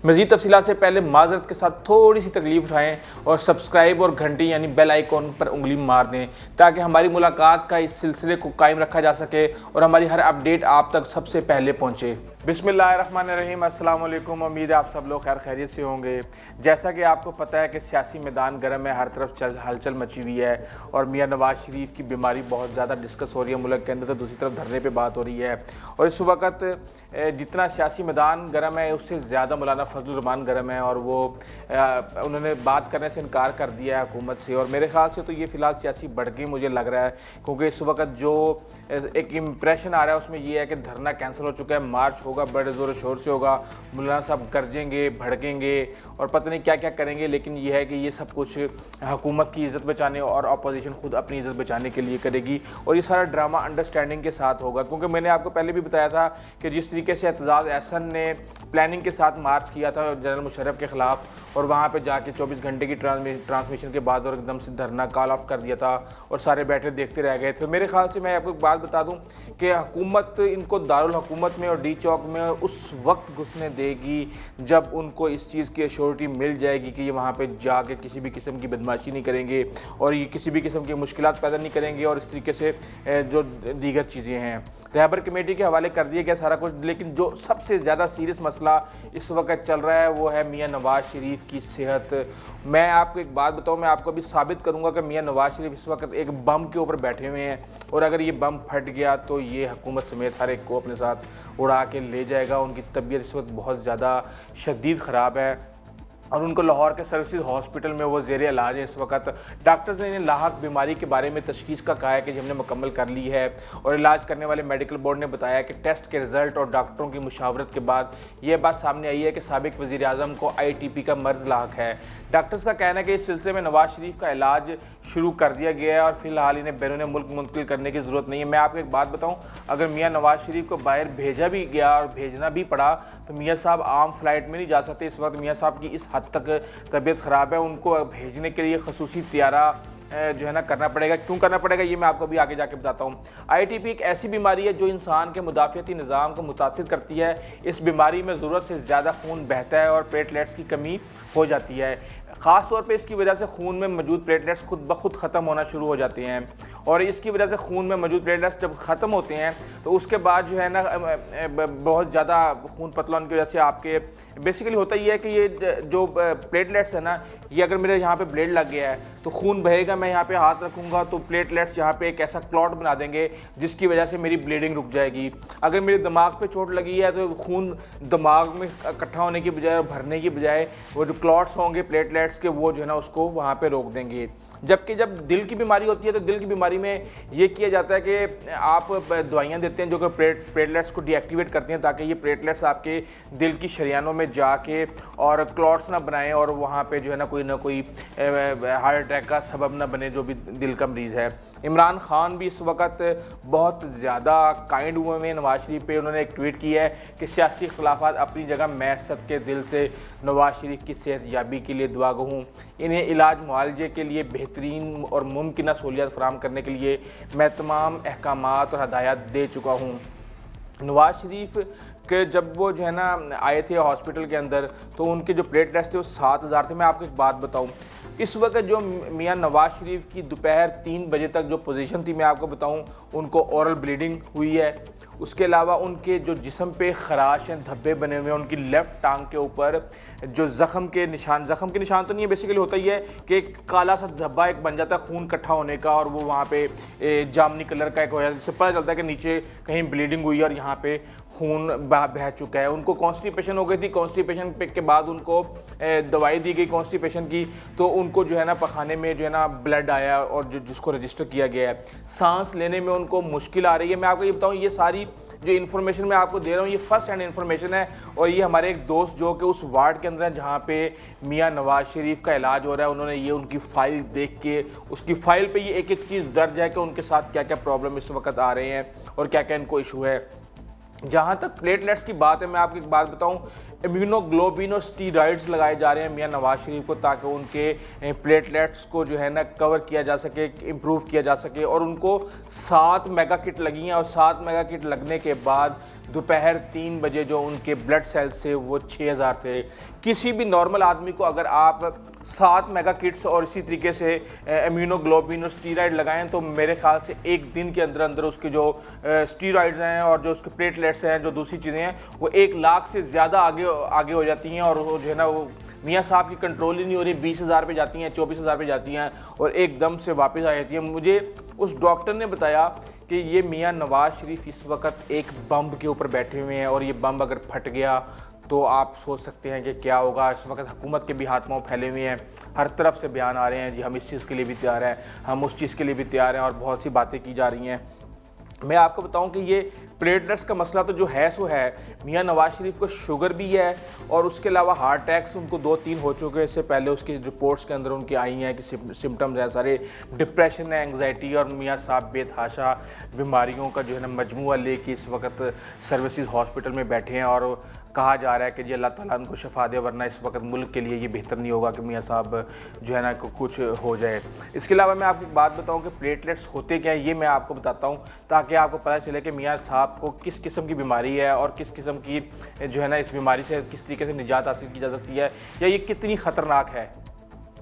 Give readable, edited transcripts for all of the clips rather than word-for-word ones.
मज़ीद तफसीलात से पहले माजरत के साथ थोड़ी सी तकलीफ़ उठाएँ और सब्सक्राइब और घंटी यानी बेल आइकॉन पर उंगली मार दें ताकि हमारी मुलाकात का इस सिलसिले को कायम रखा जा सके और हमारी हर अपडेट आप तक सबसे पहले पहुँचे। बिस्मिल्लाहिर्रहमानिर्रहीम, अस्सलाम वालेकुम। उम्मीद है आप सब लोग खैर खैरियत से होंगे। जैसा कि आपको पता है कि सियासी मैदान गर्म है, हर तरफ हलचल मची हुई है और मियां नवाज़ शरीफ की बीमारी बहुत ज़्यादा डिस्कस हो रही है मुल्क के अंदर, तो दूसरी तरफ धरने पे बात हो रही है। और इस वक्त जितना सियासी मैदान गर्म है उससे ज़्यादा मौलाना फजलुर रहमान गर्म है और वो उन्होंने बात करने से इनकार कर दिया है हुकूमत से। और मेरे ख्याल से तो ये फ़िलहाल सियासी भड़के मुझे लग रहा है, क्योंकि इस वक्त जो एक इम्प्रेशन आ रहा है उसमें ये है कि धरना कैंसिल हो चुका है, मार्च होगा, बड़े ज़ोर शोर से होगा, मौलाना साहब गरजेंगे, भड़केंगे और पता नहीं क्या क्या करेंगे। लेकिन ये है कि ये सब कुछ हुकूमत की इज़्ज़त बचाने और अपोजिशन खुद अपनी इज़्ज़त बचाने के लिए करेगी और ये सारा ड्रामा अंडरस्टैंडिंग के साथ होगा। क्योंकि मैंने आपको पहले भी बताया था कि जिस तरीके से एतजाज़ एहसन ने प्लानिंग के साथ मार्च किया था जनरल मुशर्रफ के ख़िलाफ़ और वहाँ पे जाके 24 घंटे की ट्रांसमिशन के बाद और एकदम से धरना कॉल ऑफ कर दिया था और सारे बैठे देखते रह गए थे। मेरे ख्याल से मैं आपको एक बात बता दूं कि हुकूमत इनको दारुल हुकूमत में और डी चौक में उस वक्त घुसने देगी जब उनको इस चीज़ की एश्योरिटी मिल जाएगी कि ये वहाँ पे जाके किसी भी किस्म की बदमाशी नहीं करेंगे और ये किसी भी किस्म की मुश्किलात पैदा नहीं करेंगे और इस तरीके से जो दीगर चीज़ें हैं। रहबर कमेटी के हवाले कर दिया गया सारा कुछ, लेकिन जो सबसे ज़्यादा सीरियस मसला इस वक्त चल रहा है वो है मियां नवाज़ शरीफ की सेहत। मैं आपको एक बात बताऊं, मैं आपको अभी साबित करूंगा कि मियां नवाज़ शरीफ इस वक्त एक बम के ऊपर बैठे हुए हैं और अगर ये बम फट गया तो ये हुकूमत समेत हर एक को अपने साथ उड़ा के ले जाएगा। उनकी तबीयत इस वक्त बहुत ज़्यादा शदीद ख़राब है और उनको लाहौर के सर्विसेज हॉस्पिटल में वो ज़ेरे इलाज है इस वक्त। डॉक्टर्स ने इन्हें लाहक बीमारी के बारे में तशखीस का कहा है कि हमने मुकम्मल कर ली है और इलाज करने वाले मेडिकल बोर्ड ने बताया कि टेस्ट के रिज़ल्ट और डॉक्टरों की मुशावरत के बाद ये बात सामने आई है कि साबिक वज़ीर आज़म को ITP का मर्ज़ लाहक है। डॉक्टर्स का कहना है कि इस सिलसिले में नवाज़ शरीफ का इलाज शुरू कर दिया गया है और फिलहाल इन्हें बैरून मुल्क मुंतकिल करने की ज़रूरत नहीं है। मैं आपको एक बात बताऊँ, अगर मियाँ नवाज़ शरीफ को बाहर भेजा भी गया और भेजना भी पड़ा तो मियाँ साहब आम फ्लाइट में नहीं जा सकते। इस वक्त मियाँ साहब की इस हद तक तबीयत ख़राब है, उनको भेजने के लिए खसूसी तियारा जो है ना करना पड़ेगा। क्यों करना पड़ेगा ये मैं आपको अभी आगे जाके बताता हूँ। ITP एक ऐसी बीमारी है जो इंसान के मुदाफ़ियती निज़ाम को मुतासिर करती है। इस बीमारी में ज़रूरत से ज़्यादा खून बहता है और प्लेटलेट्स की कमी हो जाती है। ख़ास तौर पे इसकी वजह से खून में मौजूद प्लेटलेट्स खुद ब खुद ख़त्म होना शुरू हो जाते हैं और इसकी वजह से खून में मौजूद प्लेटलेट्स जब ख़त्म होते हैं तो उसके बाद जो है ना बहुत ज़्यादा खून पतला होने की वजह से आपके बेसिकली होता ही है कि ये जो प्लेटलेट्स है ना, ये अगर मेरे यहाँ पे ब्लेड लग गया है तो खून बहेगा, मैं यहाँ पे हाथ रखूँगा तो प्लेटलेट्स यहाँ पे एक ऐसा क्लॉट बना देंगे जिसकी वजह से मेरी ब्लीडिंग रुक जाएगी। अगर मेरे दिमाग पे चोट लगी है तो खून दिमाग में इकट्ठा होने की बजाय और भरने की बजाय वो जो क्लॉट्स होंगे प्लेटलेट्स के वो जो है ना उसको वहाँ पे रोक देंगे। जबकि जब दिल की बीमारी होती है तो दिल की बीमारी में ये किया जाता है कि आप दवाइयाँ देते हैं जो कि प्लेटलेट्स को डीएक्टिवेट करती हैं ताकि ये प्लेटलेट्स आपके दिल की शरियानों में जाके और क्लॉट्स ना बनाएं और वहाँ पे जो है ना कोई हार्ट अटैक का सबब ना बने जो भी दिल का मरीज़ है। इमरान खान भी इस वक्त बहुत ज़्यादा काइंड हुए हैं नवाज़ शरीफ पे। उन्होंने एक ट्वीट किया है कि सियासी खिलाफात अपनी जगह, मैं सदके दिल से नवाज़ शरीफ की सेहत याबी के लिए दुआ गो हूँ। इन्हें इलाज मुआलजे के लिए बेहतरीन और मुमकिन सहूलियत फराहम करने के लिए मैं तमाम अहकामात और हदायत दे चुका हूँ। नवाज़ शरीफ के जब वो जो है ना आए थे हॉस्पिटल के अंदर तो उनके जो प्लेटलेट्स थे वो 7000 थे। मैं आपको एक बात बताऊं, इस वक्त जो मियां नवाज़ शरीफ की दोपहर 3 बजे तक जो पोजीशन थी मैं आपको बताऊं, उनको ओरल ब्लीडिंग हुई है। उसके अलावा उनके जो जिस्म पे खराश हैं, धब्बे बने हुए हैं, उनकी लेफ़्ट टांग के ऊपर जो ज़ख़म के निशान तो नहीं है, बेसिकली होता ही है कि एक काला सा धब्बा एक बन जाता है खून इकट्ठा होने का और वो वहाँ पे जामनी कलर का एक हो जाता है, जिससे पता चलता है कि नीचे कहीं ब्लीडिंग हुई है और यहाँ पे खून बह चुका है। उनको कॉन्स्टिपेशन हो गई थी, कॉन्स्टिपेशन के बाद उनको दवाई दी गई कॉन्स्टिपेशन की, तो उनको जो है ना पखाने में जो है ना ब्लड आया और जिसको रजिस्टर किया गया है। सांस लेने में उनको मुश्किल आ रही है। मैं आपको ये बताऊँ, ये सारी जो इन्फॉर्मेशन मैं आपको दे रहा हूँ ये फर्स्ट हैंड इन्फॉर्मेशन है और ये हमारे एक दोस्त जो कि उस वार्ड के अंदर है जहाँ पे मियां नवाज़ शरीफ का इलाज हो रहा है, उन्होंने ये उनकी फ़ाइल देख के उसकी फ़ाइल पे ये एक एक चीज़ दर्ज है कि उनके साथ क्या क्या प्रॉब्लम इस वक्त आ रहे हैं और क्या क्या इनको इशू है। जहाँ तक प्लेटलेट्स की बात है, मैं आपको एक बात बताऊं, इम्यूनोग्लोबिन और स्टीरॉइड्स लगाए जा रहे हैं मियां नवाज शरीफ को, ताकि उनके प्लेटलेट्स को जो है ना कवर किया जा सके, इम्प्रूव किया जा सके। और उनको 7 मेगा किट लगी हैं, और 7 मेगा किट लगने के बाद दोपहर 3 बजे जो उनके ब्लड सेल्स थे वो 6000 थे। किसी भी नॉर्मल आदमी को अगर आप 7 मेगा किट्स और इसी तरीके से इम्यूनोग्लोबिन और स्टीरॉइड लगाएं, तो मेरे ख्याल से एक दिन के अंदर अंदर उसके जो स्टीरॉइड्स हैं और जो उसके प्लेटलेट्स हैं, जो दूसरी चीज़ें हैं, वो 1 लाख से ज़्यादा आगे हो जाती हैं। और वो जो है ना वो मियाँ साहब की कंट्रोल ही नहीं हो रही, 20,000 पे जाती हैं, 24,000 पे जाती हैं और एकदम से वापस आ जाती हैं। मुझे उस डॉक्टर ने बताया कि ये मियाँ नवाज शरीफ इस वक्त एक बम के ऊपर बैठे हुए हैं, और ये बम अगर फट गया तो आप सोच सकते हैं कि क्या होगा। इस वक्त हुकूमत के भी हाथ पांव फैले हुए हैं, हर तरफ से बयान आ रहे हैं, जी हम इस चीज़ के लिए भी तैयार हैं, हम उस चीज़ के लिए भी तैयार हैं, और बहुत सी बातें की जा रही हैं। मैं आपको बताऊं कि ये प्लेटलेट्स का मसला तो जो है सो है, मियाँ नवाज शरीफ को शुगर भी है, और उसके अलावा हार्ट अटैक्स उनको 2-3 हो चुके हैं। इससे पहले उसकी रिपोर्ट्स के अंदर उनकी आई हैं कि सिम्टम्स हैं सारे, डिप्रेशन है, एंग्जाइटी, और मियाँ साहब बेतहाशा बीमारियों का जो है ना मजमुआ लेके इस वक्त सर्विसेज हॉस्पिटल में बैठे हैं। और कहा जा रहा है कि जी अल्लाह ताला उनको शफा दे, वरना इस वक्त मुल्क के लिए ये बेहतर नहीं होगा कि मियाँ साहब जो है ना कुछ हो जाए। इसके अलावा मैं आपको एक बात बताऊँ कि प्लेटलेट्स होते क्या है, ये मैं आपको बताता हूँ, ताकि आपको पता चले कि मियाँ साहब को किस किस्म की बीमारी है और किस किस्म की जो है ना इस बीमारी से किस तरीके से निजात हासिल की जा सकती है, या ये कितनी ख़तरनाक है।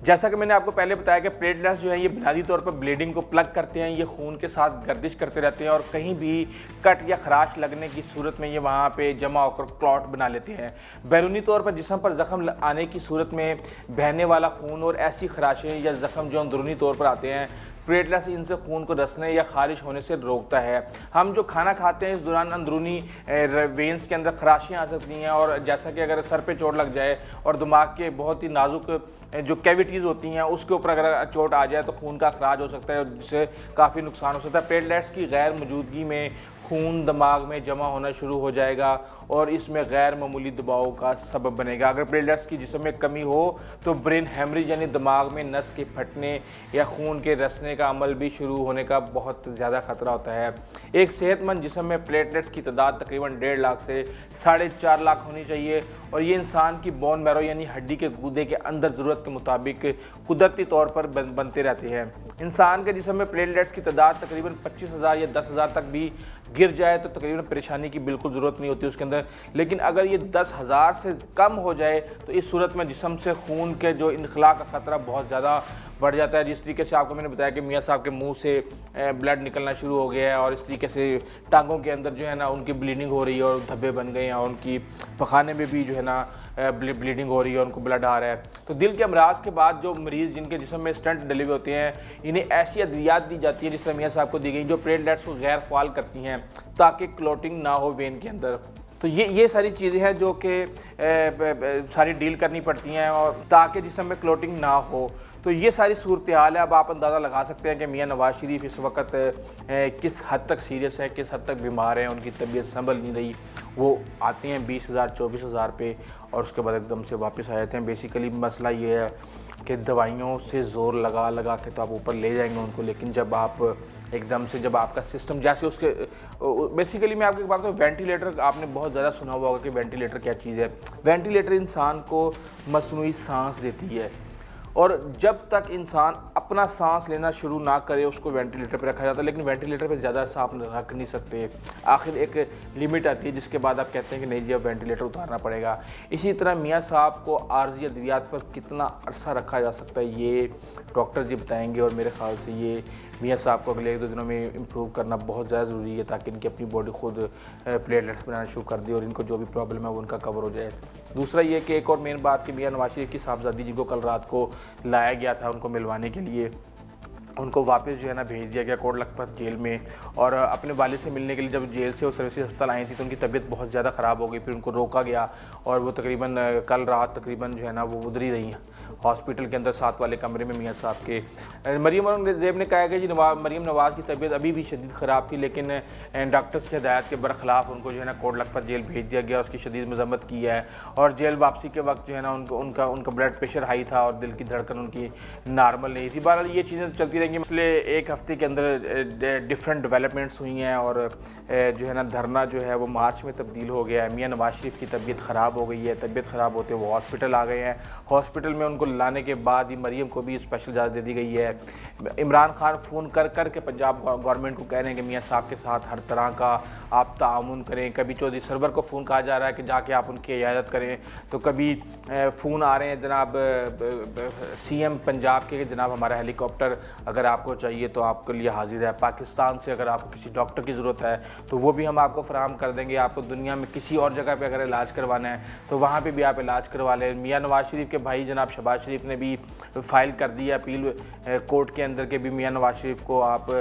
जैसा कि मैंने आपको पहले बताया कि प्लेटलेट्स जो हैं ये बुनियादी तौर पर ब्लीडिंग को प्लग करते हैं, ये खून के साथ गर्दिश करते रहते हैं, और कहीं भी कट या खराश लगने की सूरत में ये वहाँ पे जमा होकर क्लॉट बना लेते हैं। बैरूनी तौर पर जिस्म पर ज़ख्म आने की सूरत में बहने वाला खून और ऐसी खराशें या ज़ख्म जो अंदरूनी तौर पर आते हैं, प्लेटलेट्स इनसे खून को रसने या खारिश होने से रोकता है। हम जो खाना खाते हैं इस दौरान अंदरूनी वेंस के अंदर खराशियाँ आ सकती हैं, और जैसा कि अगर सर पे चोट लग जाए और दिमाग के बहुत ही नाजुक जो कैविटीज़ होती हैं उसके ऊपर अगर चोट आ जाए तो खून का अखराज हो सकता है, जिससे काफ़ी नुकसान हो सकता है। प्लेटलेट्स की गैर मौजूदगी में खून दिमाग में जमा होना शुरू हो जाएगा और इसमें गैर मामूली दबाव का सबब बनेगा। अगर प्लेटलेट्स की जिस्म में कमी हो तो ब्रेन हेमरेज यानी दिमाग में नस के फटने या खून के रसने का अमल भी शुरू होने का बहुत ज़्यादा ख़तरा होता है। एक सेहतमंद जिस्म में प्लेटलेट्स की तादाद तकरीबन 1.5 लाख से 4.5 लाख होनी चाहिए, और ये इंसान की बोन मैरो यानी हड्डी के गूदे के अंदर ज़रूरत के मुताबिक कुदरती तौर पर बनते रहते हैं। इंसान के जिस्म में प्लेटलेट्स की तादाद तकरीबन 25,000 या 10,000 तक भी गिर जाए तो तकरीबन परेशानी की बिल्कुल ज़रूरत नहीं होती उसके अंदर। लेकिन अगर ये 10,000 से कम हो जाए तो इस सूरत में जिस्म से खून के जो इनखला का ख़तरा बहुत ज़्यादा बढ़ जाता है। जिस तरीके से आपको मैंने बताया कि मियाँ साहब के मुंह से ब्लड निकलना शुरू हो गया है, और इस तरीके से टांगों के अंदर जो है ना उनकी ब्लीडिंग हो रही है और धब्बे बन गए हैं, और उनकी पखाने में भी जो है ना ब्लीडिंग हो रही है, उनको ब्लड आ रहा है। तो दिल के अमराज के बाद जो मरीज़ जिनके जिस्म में स्टंट डिलीवर होते हैं, इन्हें ऐसी अद्वियात दी जाती है जिस तरह मियाँ साहब को दी गई जो प्लेटलेट्स को गैर फाल करती हैं ताकि क्लॉटिंग ना हो वेन के अंदर। तो ये सारी चीज़ें हैं जो कि सारी डील करनी पड़ती हैं, और ताकि जिस्म में क्लॉटिंग ना हो। तो ये सारी सूरत हाल है। अब आप अंदाज़ा लगा सकते हैं कि मियाँ नवाज शरीफ इस वक्त किस हद तक सीरियस है, किस हद तक बीमार हैं, उनकी तबीयत संभल नहीं रही। वो आते हैं 20,000 24,000 पे और उसके बाद एकदम से वापस आ जाते हैं। बेसिकली मसला ये है कि दवाइयों से ज़ोर लगा लगा के तो आप ऊपर ले जाएंगे उनको, लेकिन जब आप एकदम से जब आपका सिस्टम जैसे उसके बेसिकली मैं आपको एक बात बताऊँ, वेंटिलेटर आपने बहुत ज़्यादा सुना हुआ होगा कि वेंटिलेटर क्या चीज़ है। वेंटिलेटर इंसान को मसनूई सांस देती है, और जब तक इंसान अपना सांस लेना शुरू ना करे उसको वेंटिलेटर पर रखा जाता है। लेकिन वेंटिलेटर पर ज़्यादा अरसा आप रख नहीं सकते, आखिर एक लिमिट आती है जिसके बाद आप कहते हैं कि नहीं जी अब वेंटिलेटर उतारना पड़ेगा। इसी तरह मियाँ साहब को आर्जी अद्वियात पर कितना अरसा रखा जा सकता है ये डॉक्टर जी बताएंगे, और मेरे ख्याल से ये मियाँ साहब को अगले 1-2 दिनों में इम्प्रूव करना बहुत ज़्यादा ज़रूरी है, ताकि इनकी अपनी बॉडी खुद प्लेटलेट्स बनाना शुरू कर दे और इनको जो भी प्रॉब्लम है वो उनका कवर हो जाए। दूसरा ये कि एक और मेन बात कि मियाँ नवाज शरीफ की साहबजादी जिनको कल रात को लाया गया था उनको मिलवाने के लिए, उनको वापस जो है ना भेज दिया गया कोट लखपत जेल में। और अपने वालिद से मिलने के लिए जब जेल से वो सर्विसेज अस्पताल आई थी तो उनकी तबीयत बहुत ज़्यादा ख़राब हो गई, फिर उनको रोका गया और वो तकरीबन कल रात तकरीबन जो है ना वो उधर ही रही हैं हॉस्पिटल के अंदर 7 वाले कमरे में मियाँ साहब के। मरीम औरंगज़ेब ने कहा कि जी मरीम नवाज़ की तबीयत अभी भी शदीद ख़राब थी, लेकिन डॉक्टर्स की हदायत के बरखिलाफ़ उनको जो है ना कोट लखपत जेल भेज दिया गया, उसकी शदीद मजम्मत की है। और जेल वापसी के वक्त जो है ना उनका ब्लड प्रेशर हाई था और दिल की धड़कन उनकी नॉर्मल नहीं थी। बहरहाल ये चीज़ें चलती रहेंगी। पिछले एक हफ्ते के अंदर डिफरेंट डेवलपमेंट्स हुई हैं और जो है ना धरना जो है वो मार्च में तब्दील हो गया है। मियां नवाज शरीफ की तबीयत ख़राब हो गई है, तबीयत ख़राब होते वो हॉस्पिटल आ गए हैं। हॉस्पिटल में उनको लाने के बाद ही मरीम को भी स्पेशल इजाज़त दे दी गई है। इमरान खान फ़ोन कर के पंजाब गवर्नमेंट को कह रहे हैं कि मियाँ साहब के साथ हर तरह का आप ताउन करें। कभी चौधरी सरवर को फ़ोन कहा जा रहा है कि जाके आप उनकी इजाज़त करें, तो कभी फ़ोन आ रहे हैं जनाब CM पंजाब के जनाब हमारा हेलीकॉप्टर अगर आपको चाहिए तो आपके लिए हाजिर है। पाकिस्तान से अगर आपको किसी डॉक्टर की ज़रूरत है तो वो भी हम आपको फराहम कर देंगे। आपको दुनिया में किसी और जगह पे अगर इलाज करवाना है तो वहाँ पे भी आप इलाज करवा लें। मियां नवाज शरीफ के भाई जनाब शहबाज शरीफ ने भी फ़ाइल कर दी है अपील कोर्ट के अंदर के भी मियां नवाज शरीफ को आप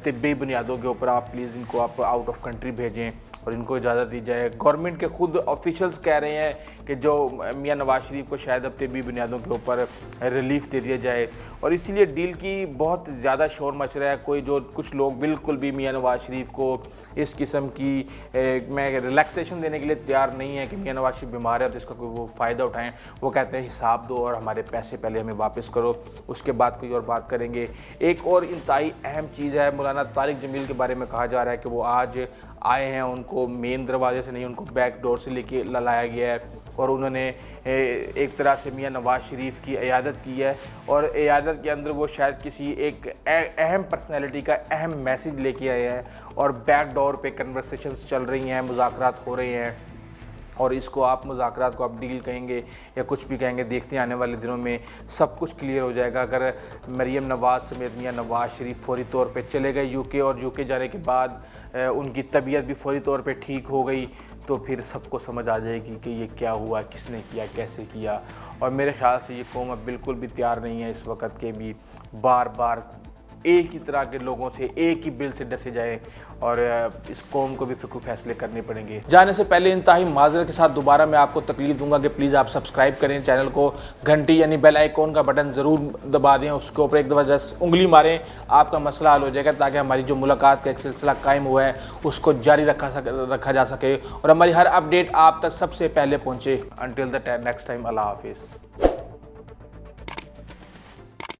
तिब्बी बुनियादों के ऊपर आप प्लीज़ इनको आप आउट ऑफ कंट्री भेजें और इनको इजाज़त दी जाए। गवर्नमेंट के खुद ऑफिशियल्स कह रहे हैं कि जो मियां नवाज शरीफ को शायद अब तिब्बी बुनियादों के ऊपर रिलीफ दे दिया जाए और इसीलिए डील की बहुत ज़्यादा शोर मच रहा है। कोई जो कुछ लोग बिल्कुल भी मियां नवाज शरीफ को इस किस्म की मैं रिलैक्सेशन देने के लिए तैयार नहीं है कि मियां नवाज शरीफ बीमार है तो इसका कोई वो फ़ायदा उठाएं। वो कहते हैं हिसाब दो और हमारे पैसे पहले हमें वापस करो, उसके बाद कोई और बात करेंगे। एक और इंतहाई अहम चीज़ है, मौलाना तारिक जमील के बारे में कहा जा रहा है कि वो आज आए हैं, उनको मेन दरवाजे से नहीं उनको बैक डोर से लेके लाया गया है और उन्होंने एक तरह से मियां नवाज शरीफ की इयादत की है और इयादत के अंदर वो शायद किसी एक अहम पर्सनैलिटी का अहम मैसेज लेके आए हैं और बैक डोर पे कन्वर्सेशंस चल रही हैं, मुज़ाकरात हो रहे हैं और इसको आप मुज़ाकरात को आप डील कहेंगे या कुछ भी कहेंगे, देखते हैं आने वाले दिनों में सब कुछ क्लियर हो जाएगा। अगर मरीम नवाज़ समेत मियां नवाज शरीफ फौरी तौर पे चले गए यूके और यूके जाने के बाद उनकी तबीयत भी फौरी तौर पे ठीक हो गई तो फिर सबको समझ आ जाएगी कि ये क्या हुआ, किसने किया, कैसे किया। और मेरे ख़्याल से ये कौम अब बिल्कुल भी तैयार नहीं है इस वक्त के भी बार बार एक ही तरह के लोगों से एक ही बिल से डसे जाए और इस कौम को भी फिर कोई फैसले करने पड़ेंगे। जाने से पहले इंतहाई माजरत के साथ दोबारा मैं आपको तकलीफ दूंगा कि प्लीज़ आप सब्सक्राइब करें चैनल को, घंटी यानी बेल आइकॉन का बटन ज़रूर दबा दें, उसके ऊपर एक दफ़ा जस्ट उंगली मारें, आपका मसला हल हो जाएगा ताकि हमारी जो मुलाकात का एक सिलसिला कायम हुआ है उसको जारी रखा जा सके और हमारी हर अपडेट आप तक सबसे पहले पहुँचे। अंटिल द नेक्स्ट टाइम, अल्लाह हाफिज़।